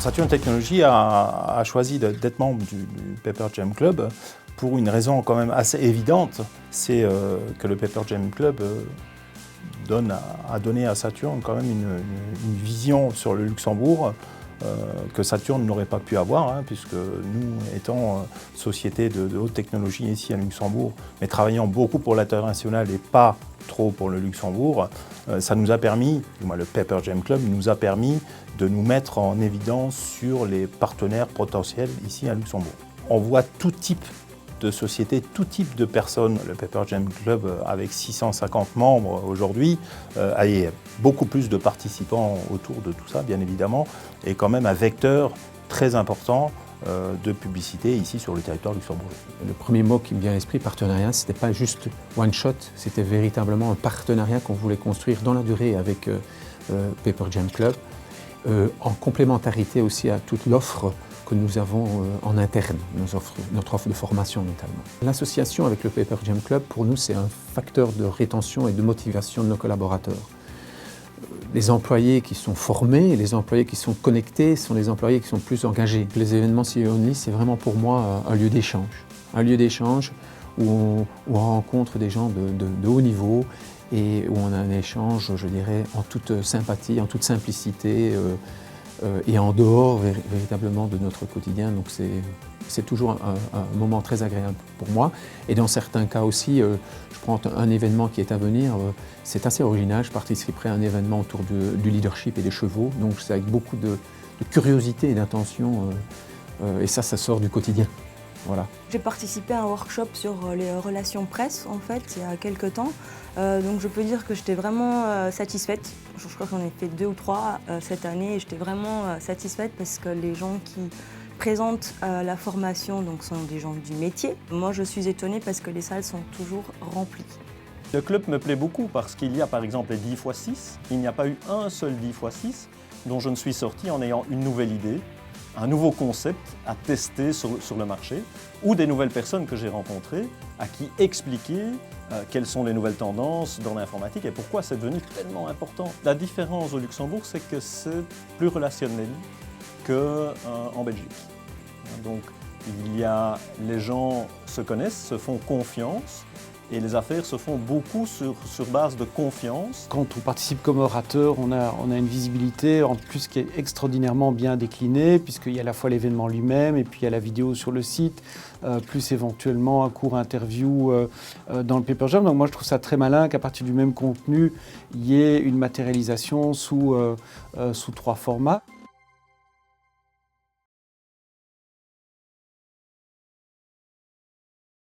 Saturn Technologies a choisi d'être membre du Paper Jam Club pour une raison quand même assez évidente, c'est que le Paper Jam Club a donné à Saturn quand même une vision sur le Luxembourg que Saturn n'aurait pas pu avoir, puisque nous, étant société de haute technologie ici à Luxembourg, mais travaillant beaucoup pour l'international et pas trop pour le Luxembourg, ça nous a permis, du moins le Paper Jam Club nous a permis de nous mettre en évidence sur les partenaires potentiels ici à Luxembourg. On voit tout type de sociétés, tout type de personnes. Le Paper Jam Club, avec 650 membres aujourd'hui, a beaucoup plus de participants autour de tout ça, bien évidemment, et quand même un vecteur très important de publicité ici sur le territoire luxembourgeois. Le premier mot qui me vient à l'esprit, partenariat, ce n'était pas juste one shot, c'était véritablement un partenariat qu'on voulait construire dans la durée avec Paper Jam Club, en complémentarité aussi à toute l'offre que nous avons en interne, notre offre de formation notamment. L'association avec le Paper Jam Club, pour nous, c'est un facteur de rétention et de motivation de nos collaborateurs. Les employés qui sont formés, les employés qui sont connectés sont les employés qui sont plus engagés. Les événements CEO Only, c'est vraiment pour moi un lieu d'échange. Un lieu d'échange où on rencontre des gens de haut niveau et où on a un échange, je dirais, en toute sympathie, en toute simplicité et en dehors véritablement de notre quotidien. Donc c'est toujours un moment très agréable pour moi. Et dans certains cas aussi, je prends un événement qui est à venir, c'est assez original, je participerai à un événement autour du leadership et des chevaux, donc c'est avec beaucoup de curiosité et d'attention, et ça sort du quotidien. Voilà. J'ai participé à un workshop sur les relations presse, en fait, il y a quelques temps. Donc je peux dire que j'étais vraiment satisfaite. Je crois qu'on en a fait 2 ou 3 cette année et j'étais vraiment satisfaite parce que les gens qui présentent la formation sont des gens du métier. Moi, je suis étonnée parce que les salles sont toujours remplies. Le club me plaît beaucoup parce qu'il y a par exemple les 10x6. Il n'y a pas eu un seul 10x6 dont je ne suis sorti en ayant une nouvelle idée, un nouveau concept à tester sur le marché, ou des nouvelles personnes que j'ai rencontrées à qui expliquer quelles sont les nouvelles tendances dans l'informatique et pourquoi c'est devenu tellement important. La différence au Luxembourg, c'est que c'est plus relationnel qu'en Belgique. Donc les gens se connaissent, se font confiance, et les affaires se font beaucoup sur base de confiance. Quand on participe comme orateur, on a une visibilité en plus qui est extraordinairement bien déclinée, puisqu'il y a à la fois l'événement lui-même et puis il y a la vidéo sur le site, plus éventuellement un court interview dans le Paper Jam. Donc moi je trouve ça très malin qu'à partir du même contenu, il y ait une matérialisation sous 3 formats.